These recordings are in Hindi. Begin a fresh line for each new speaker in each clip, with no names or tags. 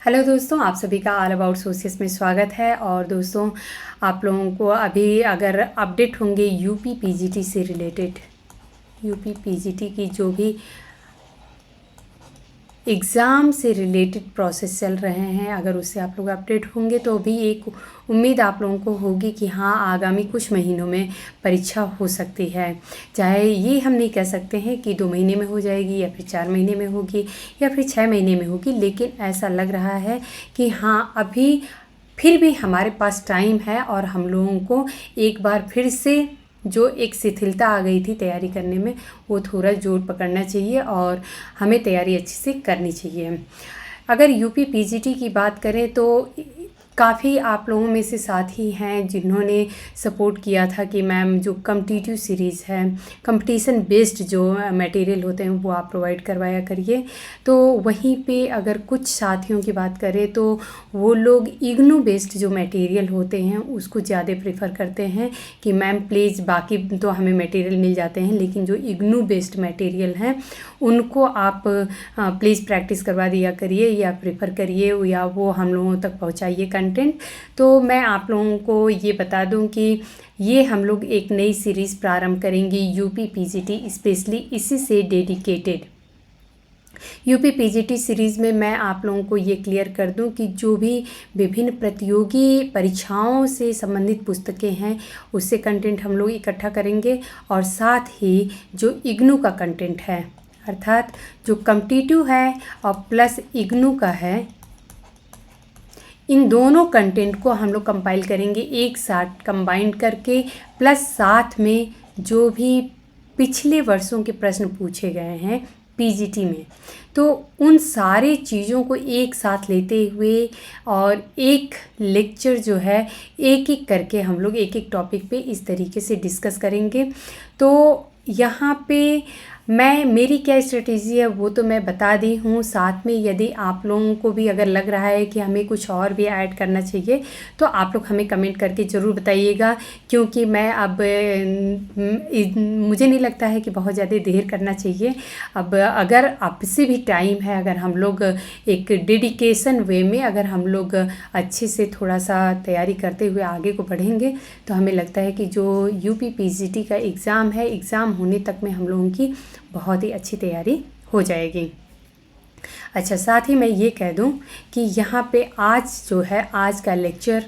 हेलो दोस्तों, आप सभी का ऑल अबाउट सोसियस में स्वागत है। और दोस्तों, आप लोगों को अभी अगर अपडेट होंगे यूपी पीजीटी से रिलेटेड, यूपी पीजीटी की जो भी एग्ज़ाम से रिलेटेड प्रोसेस चल रहे हैं, अगर उससे आप लोग अपडेट होंगे तो भी एक उम्मीद आप लोगों को होगी कि हाँ, आगामी कुछ महीनों में परीक्षा हो सकती है। चाहे ये हम नहीं कह सकते हैं कि 2 महीने में हो जाएगी या फिर 4 महीने में होगी या फिर 6 महीने में होगी, लेकिन ऐसा लग रहा है कि हाँ, अभी फिर भी हमारे पास टाइम है और हम लोगों को एक बार फिर से जो एक शिथिलता आ गई थी तैयारी करने में, वो थोड़ा जोर पकड़ना चाहिए और हमें तैयारी अच्छे से करनी चाहिए। अगर यूपी पीजीटी की बात करें तो काफ़ी आप लोगों में से साथी हैं जिन्होंने सपोर्ट किया था कि मैम जो कॉम्पिटिटिव सीरीज़ है, कंपटीशन बेस्ड जो मटेरियल होते हैं वो आप प्रोवाइड करवाया करिए। तो वहीं पे अगर कुछ साथियों की बात करें तो वो लोग इग्नू बेस्ड जो मटेरियल होते हैं उसको ज़्यादा प्रेफर करते हैं कि मैम प्लीज़, बाकी तो हमें मटेरियल मिल जाते हैं लेकिन जो इग्नू बेस्ड मटेरियल हैं उनको आप प्लीज़ प्रैक्टिस करवा दिया करिए या प्रेफर करिए या वो हम लोगों तक पहुंचाइए कंटेंट। तो मैं आप लोगों को ये बता दूं कि ये हम लोग एक नई सीरीज़ प्रारंभ करेंगे यूपी पीजीटी, स्पेशली इसी से डेडिकेटेड यूपी पीजीटी सीरीज़ में मैं आप लोगों को ये क्लियर कर दूं कि जो भी विभिन्न प्रतियोगी परीक्षाओं से संबंधित पुस्तकें हैं उससे कंटेंट हम लोग इकट्ठा करेंगे और साथ ही जो इग्नू का कंटेंट है, अर्थात जो कॉम्पिटिटिव है और प्लस इग्नू का है, इन दोनों कंटेंट को हम लोग कंपाइल करेंगे एक साथ कंबाइंड करके, प्लस साथ में जो भी पिछले वर्षों के प्रश्न पूछे गए हैं पीजीटी में, तो उन सारी चीज़ों को एक साथ लेते हुए और एक लेक्चर जो है एक एक करके हम लोग एक एक टॉपिक पे इस तरीके से डिस्कस करेंगे। तो यहाँ पे मेरी क्या स्ट्रेटेजी है वो तो मैं बता दी हूँ। साथ में यदि आप लोगों को भी अगर लग रहा है कि हमें कुछ और भी ऐड करना चाहिए तो आप लोग हमें कमेंट करके ज़रूर बताइएगा, क्योंकि मैं अब मुझे नहीं लगता है कि बहुत ज़्यादा देर करना चाहिए। अब अगर आपसे भी टाइम है, अगर हम लोग एक डेडिकेशन वे में अगर हम लोग अच्छे से थोड़ा सा तैयारी करते हुए आगे को बढ़ेंगे तो हमें लगता है कि जो यूपी पीजीटी का एग्ज़ाम है, एग्ज़ाम होने तक में हम लोगों की बहुत ही अच्छी तैयारी हो जाएगी। अच्छा, साथ ही मैं ये कह दूं कि यहाँ पे आज जो है, आज का लेक्चर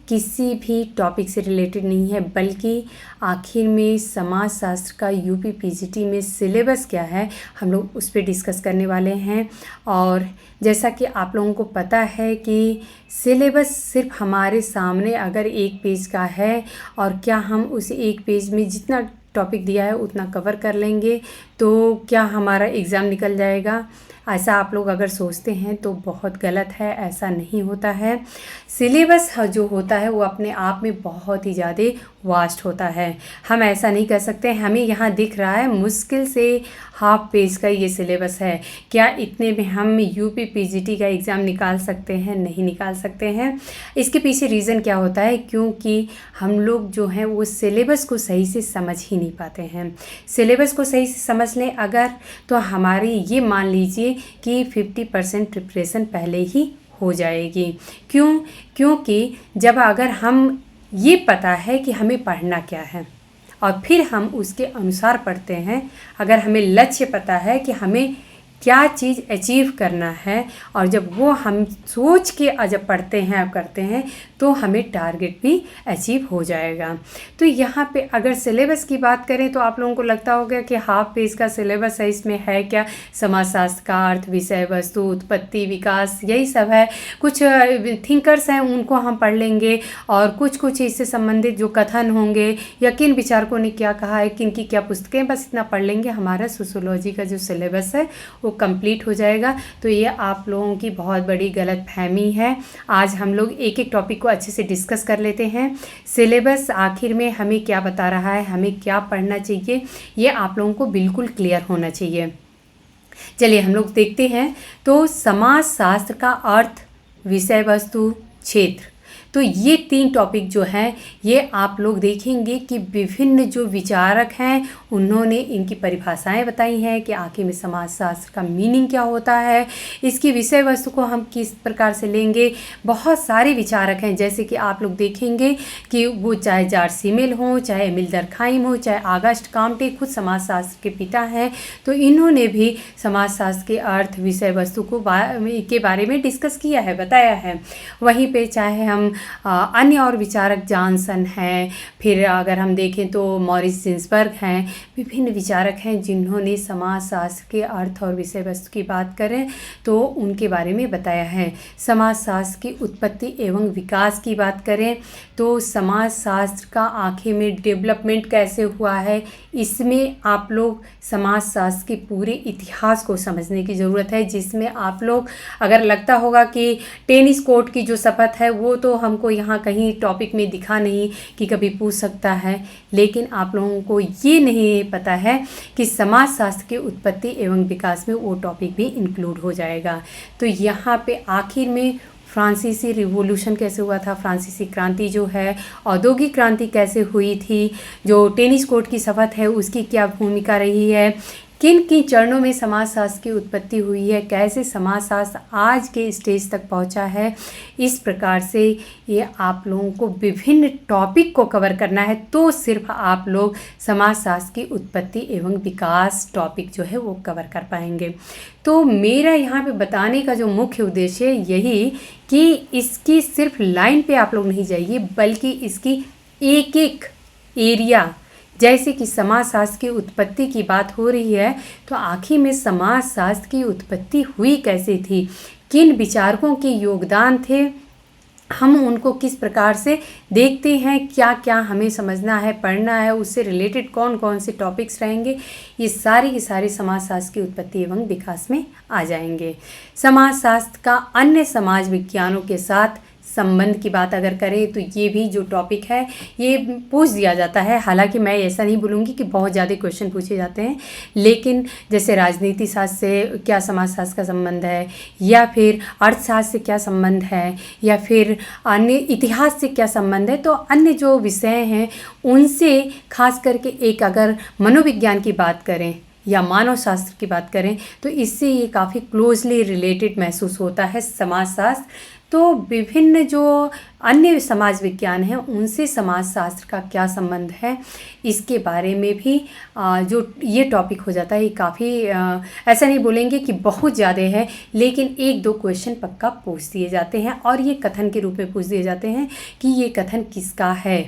किसी भी टॉपिक से रिलेटेड नहीं है, बल्कि आखिर में समाजशास्त्र का यूपी पीजीटी में सिलेबस क्या है हम लोग उस पर डिस्कस करने वाले हैं। और जैसा कि आप लोगों को पता है कि सिलेबस सिर्फ हमारे सामने अगर एक पेज का है और क्या हम उस एक पेज में जितना टॉपिक दिया है उतना कवर कर लेंगे तो क्या हमारा एग्ज़ाम निकल जाएगा, ऐसा आप लोग अगर सोचते हैं तो बहुत गलत है। ऐसा नहीं होता है। सिलेबस जो होता है वो अपने आप में बहुत ही ज़्यादा वास्ट होता है। हम ऐसा नहीं कर सकते, हमें यहाँ दिख रहा है मुश्किल से हाफ पेज का ये सिलेबस है, क्या इतने में हम यूपी पीजीटी का एग्ज़ाम निकाल सकते हैं? नहीं निकाल सकते हैं। इसके पीछे रीज़न क्या होता है? क्योंकि हम लोग जो हैं वो सिलेबस को सही से समझ ही नहीं पाते हैं। सिलेबस को सही से समझ लें अगर, तो हमारी ये मान लीजिए कि 50% प्रिपरेशन पहले ही हो जाएगी। क्योंकि जब अगर हम ये पता है कि हमें पढ़ना क्या है और फिर हम उसके अनुसार पढ़ते हैं, अगर हमें लक्ष्य पता है कि हमें क्या चीज़ अचीव करना है और जब वो हम सोच के जब पढ़ते हैं और करते हैं तो हमें टारगेट भी अचीव हो जाएगा। तो यहाँ पे अगर सिलेबस की बात करें तो आप लोगों को लगता होगा कि हाफ पेज का सिलेबस है, इसमें है क्या? समाजशास्त्र का अर्थ, विषय वस्तु, उत्पत्ति, विकास, यही सब है। कुछ थिंकर्स हैं उनको हम पढ़ लेंगे और कुछ इससे संबंधित जो कथन होंगे या किन विचारकों ने क्या कहा है, किन की क्या पुस्तकें, बस इतना पढ़ लेंगे, हमारा सोशियोलॉजी का जो सिलेबस है वो कंप्लीट हो जाएगा। तो ये आप लोगों की बहुत बड़ी गलतफहमी है। आज हम लोग एक एक टॉपिक को अच्छे से डिस्कस कर लेते हैं। सिलेबस आखिर में हमें क्या बता रहा है, हमें क्या पढ़ना चाहिए, ये आप लोगों को बिल्कुल क्लियर होना चाहिए। चलिए हम लोग देखते हैं। तो समाजशास्त्र का अर्थ, विषय वस्तु, क्षेत्र, तो ये 3 टॉपिक जो हैं ये आप लोग देखेंगे कि विभिन्न जो विचारक हैं उन्होंने इनकी परिभाषाएं बताई हैं कि आखिर में समाजशास्त्र का मीनिंग क्या होता है, इसकी विषय वस्तु को हम किस प्रकार से लेंगे। बहुत सारे विचारक हैं, जैसे कि आप लोग देखेंगे कि वो चाहे जॉर्ज सिमेल हो, चाहे एमिल डर्कहाइम हो, चाहे ऑगस्ट कॉम्टे, खुद समाजशास्त्र के पिता हैं, तो इन्होंने भी समाजशास्त्र के अर्थ विषय वस्तु को के बारे में डिस्कस किया है, बताया है। वहीं पे चाहे हम अन्य और विचारक जॉनसन हैं, फिर अगर हम देखें तो मॉरिस जिन्सबर्ग हैं, विभिन्न विचारक हैं जिन्होंने समाजशास्त्र के अर्थ और विषय वस्तु की बात करें तो उनके बारे में बताया है। समाजशास्त्र की उत्पत्ति एवं विकास की बात करें तो समाजशास्त्र का आखिर में डेवलपमेंट कैसे हुआ है, इसमें आप लोग समाजशास्त्र के पूरे इतिहास को समझने की ज़रूरत है, जिसमें आप लोग अगर लगता होगा कि टेनिस कोर्ट की जो शपथ है वो तो हमको यहाँ कहीं टॉपिक में दिखा नहीं कि कभी पूछ सकता है, लेकिन आप लोगों को ये नहीं पता है कि समाजशास्त्र की उत्पत्ति एवं विकास में वो टॉपिक भी इंक्लूड हो जाएगा। तो यहाँ पे आखिर में फ्रांसीसी रिवॉल्यूशन कैसे हुआ था, फ्रांसीसी क्रांति जो है, औद्योगिक क्रांति कैसे हुई थी, जो टेनिस कोर्ट की शपथ है उसकी क्या भूमिका रही है, किन किन चरणों में समाजशास्त्र की उत्पत्ति हुई है, कैसे समाजशास्त्र आज के स्टेज तक पहुंचा है, इस प्रकार से ये आप लोगों को विभिन्न टॉपिक को कवर करना है। तो सिर्फ आप लोग समाजशास्त्र की उत्पत्ति एवं विकास टॉपिक जो है वो कवर कर पाएंगे। तो मेरा यहाँ पे बताने का जो मुख्य उद्देश्य है यही कि इसकी सिर्फ लाइन पे आप लोग नहीं जाइए, बल्कि इसकी एक एक एरिया, जैसे कि समाजशास्त्र की उत्पत्ति की बात हो रही है तो आखिर में समाजशास्त्र की उत्पत्ति हुई कैसे थी, किन विचारकों के योगदान थे, हम उनको किस प्रकार से देखते हैं, क्या क्या हमें समझना है, पढ़ना है, उससे रिलेटेड कौन कौन से टॉपिक्स रहेंगे, ये सारे के सारे समाजशास्त्र की उत्पत्ति एवं विकास में आ जाएंगे। समाजशास्त्र का अन्य समाज विज्ञानों के साथ संबंध की बात अगर करें तो ये भी जो टॉपिक है ये पूछ दिया जाता है। हालांकि मैं ऐसा नहीं बोलूँगी कि बहुत ज़्यादा क्वेश्चन पूछे जाते हैं, लेकिन जैसे राजनीति शास्त्र से क्या समाजशास्त्र का संबंध है, या फिर अर्थशास्त्र से क्या संबंध है, या फिर अन्य इतिहास से क्या संबंध है, तो अन्य जो विषय हैं उनसे खास करके एक अगर मनोविज्ञान की बात करें या मानव शास्त्र की बात करें तो इससे ये काफ़ी क्लोजली रिलेटेड महसूस होता है समाजशास्त्र। तो विभिन्न जो अन्य समाज विज्ञान हैं उनसे समाजशास्त्र का क्या संबंध है, इसके बारे में भी जो ये टॉपिक हो जाता है, ये काफ़ी ऐसा नहीं बोलेंगे कि बहुत ज़्यादा है, लेकिन एक दो क्वेश्चन पक्का पूछ दिए जाते हैं और ये कथन के रूप में पूछ दिए जाते हैं कि ये कथन किसका है।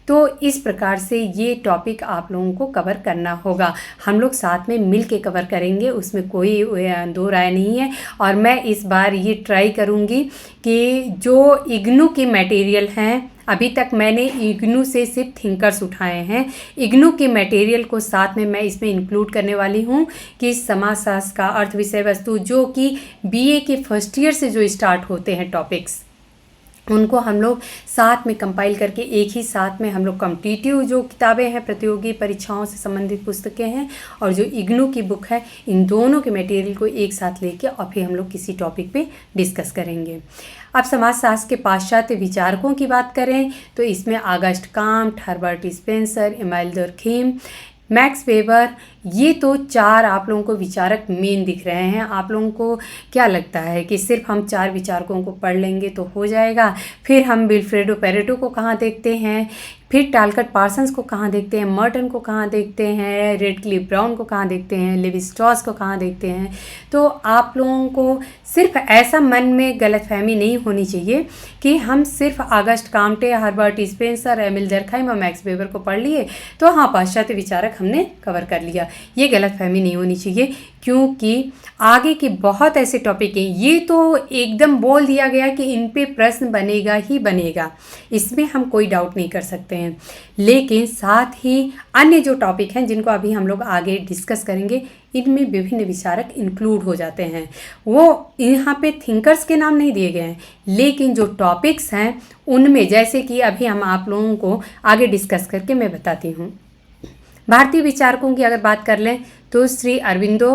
तो इस प्रकार से ये टॉपिक आप लोगों को कवर करना होगा, हम लोग साथ में मिल के कवर करेंगे, उसमें कोई दो राय नहीं है। और मैं इस बार ये ट्राई करूँगी कि जो इग्नू के मटेरियल हैं, अभी तक मैंने इग्नू से सिर्फ थिंकर्स उठाए हैं, इग्नू के मटेरियल को साथ में मैं इसमें इंक्लूड करने वाली हूँ कि समाजशास्त्र का अर्थ विषय वस्तु जो कि बीए के फर्स्ट ईयर से जो स्टार्ट होते हैं टॉपिक्स, उनको हम लोग साथ में कंपाइल करके एक ही साथ में हम लोग कॉम्पिटिटिव जो किताबें हैं, प्रतियोगी परीक्षाओं से संबंधित पुस्तकें हैं, और जो इग्नू की बुक है, इन दोनों के मटेरियल को एक साथ लेके और फिर हम लोग किसी टॉपिक पे डिस्कस करेंगे। अब समाजशास्त्र के पाश्चात्य विचारकों की बात करें तो इसमें August Comte, Herbert Spencer, Emile Durkheim, Max Weber, ये तो चार आप लोगों को विचारक मेन दिख रहे हैं। आप लोगों को क्या लगता है कि सिर्फ हम चार विचारकों को पढ़ लेंगे तो हो जाएगा? फिर हम विल्फ्रेडो पेरेटो को कहाँ देखते हैं, फिर टालकट पार्सन्स को कहाँ देखते हैं, मर्टन को कहाँ देखते हैं, रेडक्लिफ ब्राउन को कहाँ देखते हैं, लेवी स्ट्रॉस को कहाँ देखते हैं। तो आप लोगों को सिर्फ ऐसा मन में गलतफहमी नहीं होनी चाहिए कि हम सिर्फ August Comte, Herbert Spencer, Emile Durkheim और मैक्स वेबर को पढ़ लिए तो हाँ पाश्चात्य विचारक हमने कवर कर लिया, ये गलतफहमी नहीं होनी चाहिए, क्योंकि आगे के बहुत ऐसे टॉपिक हैं। ये तो एकदम बोल दिया गया कि इन पे प्रश्न बनेगा ही बनेगा, इसमें हम कोई डाउट नहीं कर सकते हैं, लेकिन साथ ही अन्य जो टॉपिक हैं जिनको अभी हम लोग आगे डिस्कस करेंगे, इनमें विभिन्न विचारक इंक्लूड हो जाते हैं। वो यहाँ पे थिंकर्स के नाम नहीं दिए गए हैं, लेकिन जो टॉपिक्स हैं उनमें, जैसे कि अभी हम आप लोगों को आगे डिस्कस करके मैं बताती हूँ। भारतीय विचारकों की अगर बात कर लें तो श्री अरविंदो,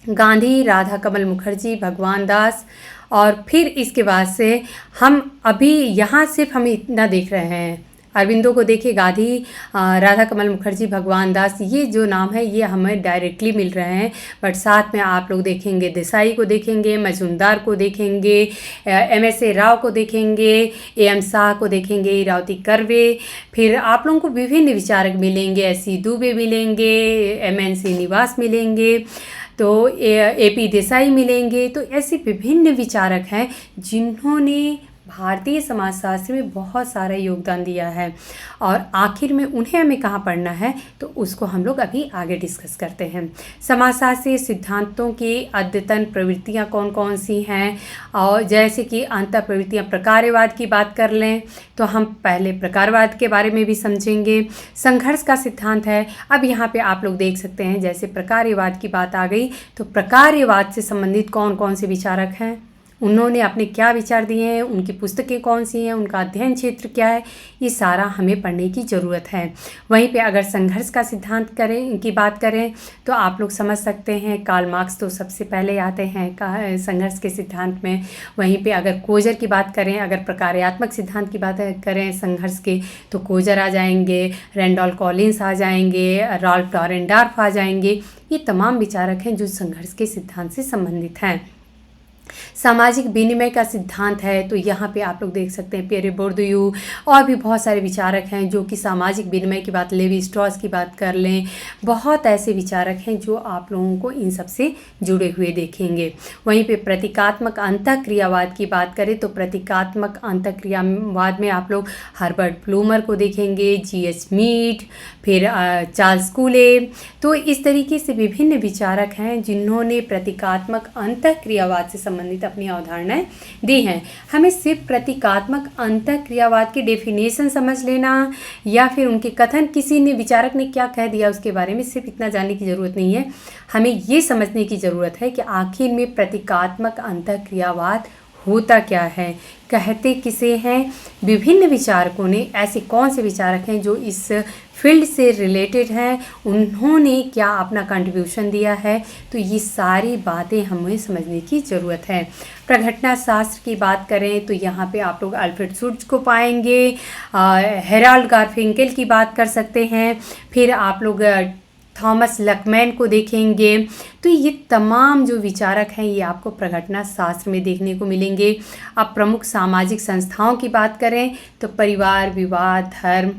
गांधी, राधा कमल मुखर्जी, भगवान दास, और फिर इसके बाद से हम अभी यहाँ सिर्फ हम इतना देख रहे हैं अरविंदो को देखिए, गांधी, राधा कमल मुखर्जी, भगवान दास, ये जो नाम है ये हमें डायरेक्टली मिल रहे हैं। बट साथ में आप लोग देखेंगे देसाई को देखेंगे, मजूमदार को देखेंगे, MSA राव को देखेंगे, AM शाह को देखेंगे, इरावती कर्वे, फिर आप लोगों को विभिन्न विचारक मिलेंगे, SC दुबे मिलेंगे, MN श्रीनिवास मिलेंगे, तो AP देसाई मिलेंगे। तो ऐसे विभिन्न विचारक हैं जिन्होंने भारतीय समाजशास्त्र में बहुत सारा योगदान दिया है। और आखिर में उन्हें हमें कहाँ पढ़ना है, तो उसको हम लोग अभी आगे डिस्कस करते हैं। समाजशास्त्रीय सिद्धांतों की अद्यतन प्रवृत्तियाँ कौन कौन सी हैं, और जैसे कि अंतर प्रवृत्तियाँ, प्रकारवाद की बात कर लें तो हम पहले प्रकारवाद के बारे में भी समझेंगे। संघर्ष का सिद्धांत है। अब यहाँ पे आप लोग देख सकते हैं, जैसे प्रकारवाद की बात आ गई तो प्रकारवाद से संबंधित कौन कौन से विचारक हैं, उन्होंने अपने क्या विचार दिए हैं, उनकी पुस्तकें कौन सी हैं, उनका अध्ययन क्षेत्र क्या है, ये सारा हमें पढ़ने की ज़रूरत है। वहीं पे अगर संघर्ष का सिद्धांत की बात करें तो आप लोग समझ सकते हैं कार्ल मार्क्स तो सबसे पहले आते हैं संघर्ष के सिद्धांत में। वहीं पे अगर कोजर की बात करें, अगर प्रकार्यात्मक सिद्धांत की बात करें संघर्ष के, तो कोजर आ जाएंगे, रैंडॉल्फ कॉलिंस आ जाएंगे, रॉल्फ डॉरेनडॉर्फ आ जाएंगे। ये तमाम विचारक हैं जो संघर्ष के सिद्धांत से संबंधित हैं। सामाजिक विनिमय का सिद्धांत है, तो यहाँ पे आप लोग देख सकते हैं पियरे बोर्दियू और भी बहुत सारे विचारक हैं जो कि सामाजिक विनिमय की बात, लेवी स्ट्रॉस की बात कर लें, बहुत ऐसे विचारक हैं जो आप लोगों को इन सब से जुड़े हुए देखेंगे। वहीं पे प्रतीकात्मक अंतःक्रियावाद की बात करें तो प्रतीकात्मक अंतःक्रियावाद में आप लोग हर्बर्ट ब्लूमर को देखेंगे, GH मीड, फिर चार्ल्स कूले। तो इस तरीके से विभिन्न विचारक हैं जिन्होंने प्रतीकात्मक अंतःक्रियावाद से संबंधित अपनी अवधारणाएं दी हैं। हमें सिर्फ प्रतीकात्मक अंतःक्रियावाद की डेफिनेशन समझ लेना या फिर उनके कथन, किसी ने विचारक ने क्या कह दिया उसके बारे में सिर्फ इतना जानने की ज़रूरत नहीं है। हमें ये समझने की ज़रूरत है कि आखिर में प्रतीकात्मक अंतःक्रियावाद होता क्या है, कहते किसे हैं। विभिन्न विचारकों ने, ऐसे कौन से विचारक हैं जो इस फील्ड से रिलेटेड हैं, उन्होंने क्या अपना कंट्रीब्यूशन दिया है, तो ये सारी बातें हमें समझने की ज़रूरत है। प्रघटना शास्त्र की बात करें तो यहाँ पे आप लोग अल्फ्रेड शुट्ज़ को पाएंगे, हेराल्ड गारफिंकेल की बात कर सकते हैं, फिर आप लोग थॉमस लकमैन को देखेंगे। तो ये तमाम जो विचारक हैं ये आपको प्रघटना शास्त्र में देखने को मिलेंगे। अब प्रमुख सामाजिक संस्थाओं की बात करें तो परिवार, विवाह, धर्म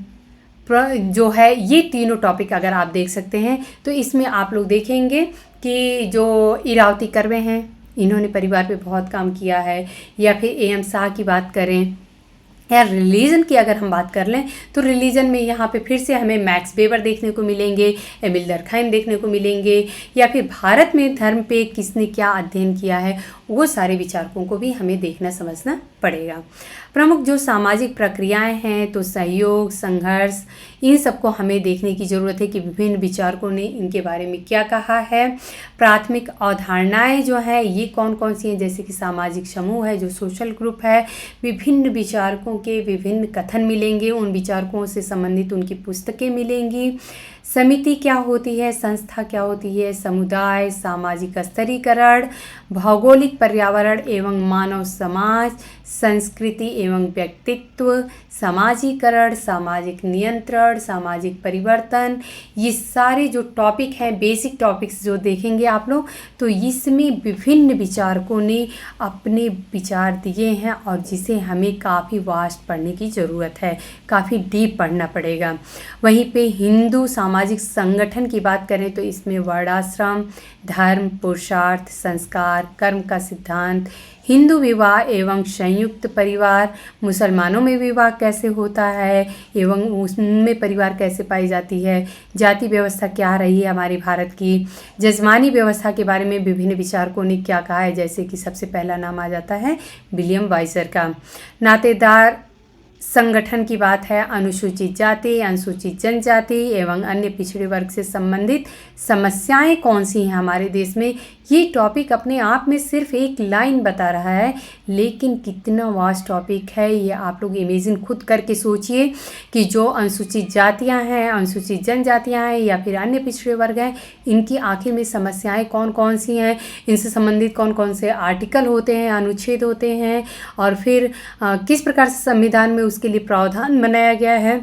जो है, ये तीनों टॉपिक अगर आप देख सकते हैं तो इसमें आप लोग देखेंगे कि जो इरावती कर्वे हैं इन्होंने परिवार पे बहुत काम किया है, या फिर AM शाह की बात करें, या रिलीजन की अगर हम बात कर लें तो रिलीजन में यहाँ पे फिर से हमें मैक्स वेबर देखने को मिलेंगे, एमिल डर्कहाइम देखने को मिलेंगे, या फिर भारत में धर्म पे किसने क्या अध्ययन किया है, वो सारे विचारकों को भी हमें देखना समझना पड़ेगा। प्रमुख जो सामाजिक प्रक्रियाएं हैं तो सहयोग, संघर्ष, इन सबको हमें देखने की ज़रूरत है कि विभिन्न विचारकों ने इनके बारे में क्या कहा है। प्राथमिक अवधारणाएं जो है ये कौन कौन सी हैं, जैसे कि सामाजिक समूह है जो सोशल ग्रुप है, विभिन्न विचारकों के विभिन्न कथन मिलेंगे, उन विचारकों से संबंधित उनकी पुस्तकें मिलेंगी। समिति क्या होती है, संस्था क्या होती है, समुदाय, सामाजिक स्तरीकरण, भौगोलिक पर्यावरण एवं मानव समाज, संस्कृति एवं व्यक्तित्व, समाजीकरण, सामाजिक नियंत्रण, सामाजिक परिवर्तन, ये सारे जो टॉपिक हैं, बेसिक टॉपिक्स जो देखेंगे आप लोग, तो इसमें विभिन्न विचारकों ने अपने विचार दिए हैं और जिसे हमें काफ़ी वास्ट पढ़ने की ज़रूरत है, काफ़ी डीप पढ़ना पड़ेगा। वहीं पे हिंदू सामाजिक संगठन की बात करें तो इसमें वर्णाश्रम, धर्म, पुरुषार्थ, संस्कार, कर्म का सिद्धांत, हिंदू विवाह एवं संयुक्त परिवार, मुसलमानों में विवाह कैसे होता है एवं उसमें परिवार कैसे पाई जाती है, जाति व्यवस्था क्या रही है हमारे भारत की, जजमानी व्यवस्था के बारे में विभिन्न विचारकों ने क्या कहा है, जैसे कि सबसे पहला नाम आ जाता है विलियम वाइजर का। नातेदार संगठन की बात है, अनुसूचित जाति, अनुसूचित जनजाति एवं अन्य पिछड़े वर्ग से संबंधित समस्याएं कौन सी हैं हमारे देश में। ये टॉपिक अपने आप में सिर्फ एक लाइन बता रहा है, लेकिन कितना वास्ट टॉपिक है ये आप लोग इमेजिन खुद करके सोचिए कि जो अनुसूचित जातियां हैं, अनुसूचित जनजातियां हैं या फिर अन्य पिछड़े वर्ग हैं, इनकी आखिर में समस्याएं कौन कौन सी हैं, इनसे संबंधित कौन कौन से आर्टिकल होते हैं, अनुच्छेद होते हैं, और फिर किस प्रकार से संविधान में उसके लिए प्रावधान बनाया गया है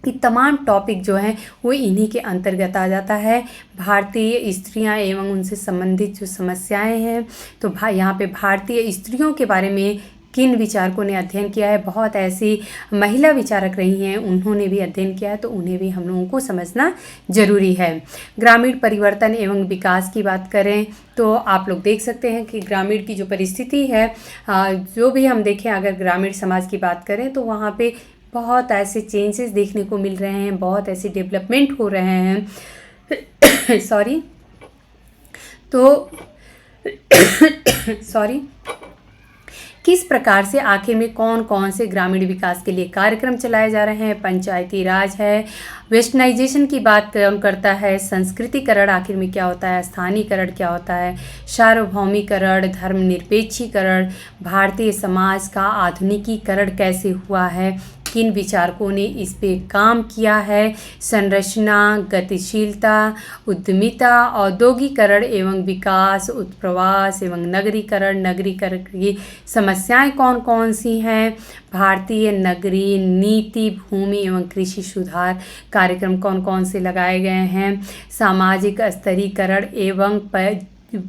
कि तमाम टॉपिक जो हैं वो इन्हीं के अंतर्गत आ जाता है। भारतीय स्त्रियां एवं उनसे संबंधित जो समस्याएं हैं, तो यहाँ पे भारतीय स्त्रियों के बारे में किन विचारकों ने अध्ययन किया है, बहुत ऐसी महिला विचारक रही हैं, उन्होंने भी अध्ययन किया है, तो उन्हें भी हम लोगों को समझना जरूरी है। ग्रामीण परिवर्तन एवं विकास की बात करें तो आप लोग देख सकते हैं कि ग्रामीण की जो परिस्थिति है, जो भी हम देखें, अगर ग्रामीण समाज की बात करें तो वहाँ पे बहुत ऐसे चेंजेस देखने को मिल रहे हैं, बहुत ऐसे डेवलपमेंट हो रहे हैं सॉरी किस प्रकार से आखिर में कौन कौन से ग्रामीण विकास के लिए कार्यक्रम चलाए जा रहे हैं। पंचायती राज है, वेस्टर्नाइजेशन की बात कौन करता है, संस्कृतिकरण आखिर में क्या होता है, स्थानीयकरण क्या होता है, सार्वभौमिकरण, धर्मनिरपेक्षीकरण, भारतीय समाज का आधुनिकीकरण कैसे हुआ है, किन विचारकों ने इस पे काम किया है, संरचना, गतिशीलता, उद्यमिता, औद्योगिकरण एवं विकास, उत्प्रवास एवं नगरीकरण की समस्याएं कौन कौन सी हैं, भारतीय नगरीय नीति, भूमि एवं कृषि सुधार कार्यक्रम कौन कौन से लगाए गए हैं, सामाजिक स्तरीकरण एवं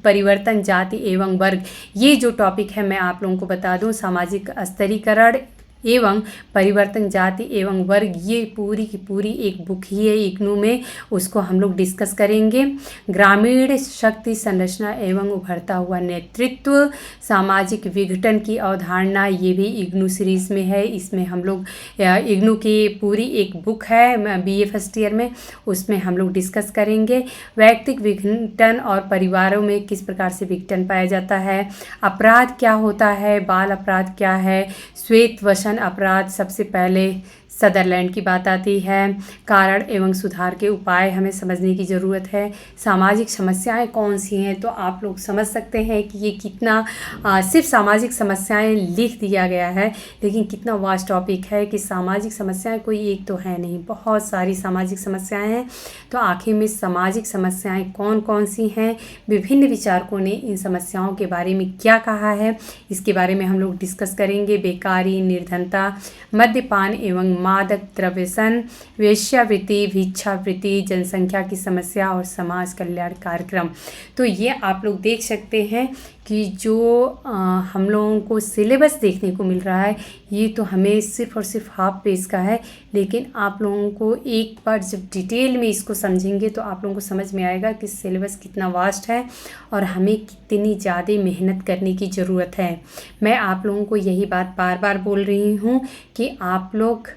परिवर्तन, जाति एवं वर्ग, ये जो टॉपिक है मैं आप लोगों को बता दूं, सामाजिक स्तरीकरण एवं परिवर्तन, जाति एवं वर्ग, ये पूरी की पूरी एक बुक ही है इग्नू में, उसको हम लोग डिस्कस करेंगे। ग्रामीण शक्ति संरचना एवं उभरता हुआ नेतृत्व, सामाजिक विघटन की अवधारणा, ये भी इग्नू सीरीज़ में है। इसमें हम लोग इग्नू की पूरी एक बुक है बीए फर्स्ट ईयर में, उसमें हम लोग डिस्कस करेंगे। वैयक्तिक विघटन और परिवारों में किस प्रकार से विघटन पाया जाता है, अपराध क्या होता है, बाल अपराध क्या है, श्वेत वसन अपराध, सबसे पहले सदरलैंड की बात आती है। कारण एवं सुधार के उपाय हमें समझने की ज़रूरत है। सामाजिक समस्याएं कौन सी हैं, तो आप लोग समझ सकते हैं कि ये कितना सिर्फ सामाजिक समस्याएं लिख दिया गया है, लेकिन कितना वास्ट टॉपिक है कि सामाजिक समस्याएं कोई एक तो है नहीं, बहुत सारी सामाजिक समस्याएं हैं। तो आखिर में सामाजिक समस्याएं कौन कौन सी हैं, विभिन्न विचारकों ने इन समस्याओं के बारे में क्या कहा है, इसके बारे में हम लोग डिस्कस करेंगे। बेकारी, निर्धनता, मद्यपान एवं मादक द्रव्यसन, वेश्यावृत्ति, भिक्षावृत्ति, जनसंख्या की समस्या और समाज कल्याण कार्यक्रम। तो ये आप लोग देख सकते हैं कि जो हम लोगों को सिलेबस देखने को मिल रहा है, ये तो हमें सिर्फ और सिर्फ हाफ पेज का है, लेकिन आप लोगों को एक बार जब डिटेल में इसको समझेंगे तो आप लोगों को समझ में आएगा कि सिलेबस कितना वास्ट है और हमें कितनी ज़्यादा मेहनत करने की ज़रूरत है। मैं आप लोगों को यही बात बार बार बोल रही हूँ कि आप लोग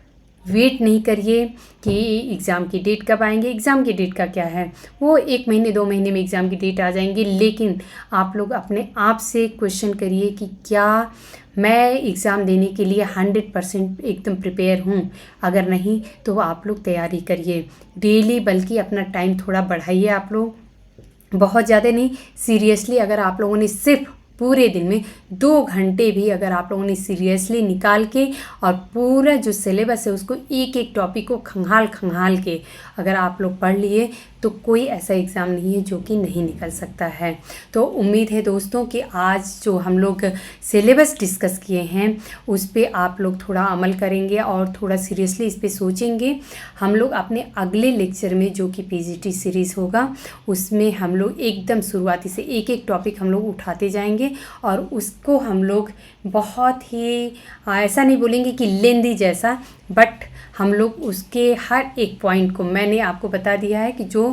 वेट नहीं करिए कि एग्ज़ाम की डेट कब आएंगे। एग्ज़ाम की डेट का क्या है, वो 1 महीने 2 महीने में एग्ज़ाम की डेट आ जाएंगी, लेकिन आप लोग अपने आप से क्वेश्चन करिए कि क्या मैं एग्ज़ाम देने के लिए 100% एकदम प्रिपेयर हूँ। अगर नहीं तो आप लोग तैयारी करिए डेली, बल्कि अपना टाइम थोड़ा बढ़ाइए। आप लोग बहुत ज़्यादा नहीं, सीरियसली अगर आप लोगों ने सिर्फ पूरे दिन में 2 घंटे भी अगर आप लोगों ने सीरियसली निकाल के और पूरा जो सिलेबस है उसको एक एक टॉपिक को खंगाल के अगर आप लोग पढ़ लिए तो कोई ऐसा एग्ज़ाम नहीं है जो कि नहीं निकल सकता है। तो उम्मीद है दोस्तों कि आज जो हम लोग सिलेबस डिस्कस किए हैं उस पर आप लोग थोड़ा अमल करेंगे और थोड़ा सीरियसली इस पर सोचेंगे। हम लोग अपने अगले लेक्चर में जो कि पीजीटी सीरीज़ होगा उसमें हम लोग एकदम शुरुआती से एक एक टॉपिक हम लोग उठाते जाएंगे और उसको हम लोग बहुत ही ऐसा नहीं बोलेंगे कि लेंदी जैसा, बट हम लोग उसके हर एक पॉइंट को मैंने आपको बता दिया है कि जो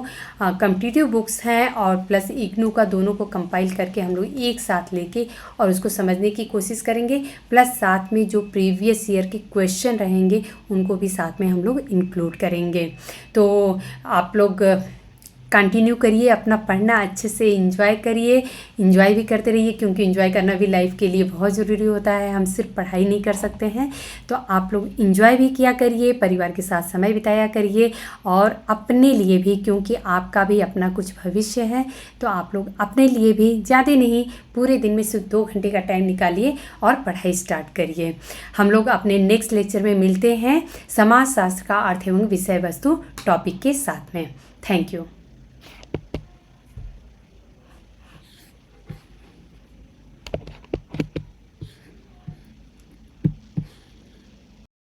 कॉम्पिटिटिव बुक्स हैं और प्लस इग्नू का दोनों को कंपाइल करके हम लोग एक साथ लेके और उसको समझने की कोशिश करेंगे, प्लस साथ में जो प्रीवियस ईयर के क्वेश्चन रहेंगे उनको भी साथ में हम लोग इंक्लूड करेंगे। तो आप लोग कंटिन्यू करिए अपना पढ़ना, अच्छे से एंजॉय करिए, एंजॉय भी करते रहिए क्योंकि एंजॉय करना भी लाइफ के लिए बहुत ज़रूरी होता है। हम सिर्फ पढ़ाई नहीं कर सकते हैं, तो आप लोग एंजॉय भी किया करिए, परिवार के साथ समय बिताया करिए और अपने लिए भी, क्योंकि आपका भी अपना कुछ भविष्य है। तो आप लोग अपने लिए भी ज़्यादा नहीं, पूरे दिन में सिर्फ 2 घंटे का टाइम निकालिए और पढ़ाई स्टार्ट करिए। हम लोग अपने नेक्स्ट लेक्चर में मिलते हैं समाज शास्त्र का अर्थ एवं विषय वस्तु टॉपिक के साथ में। Thank you.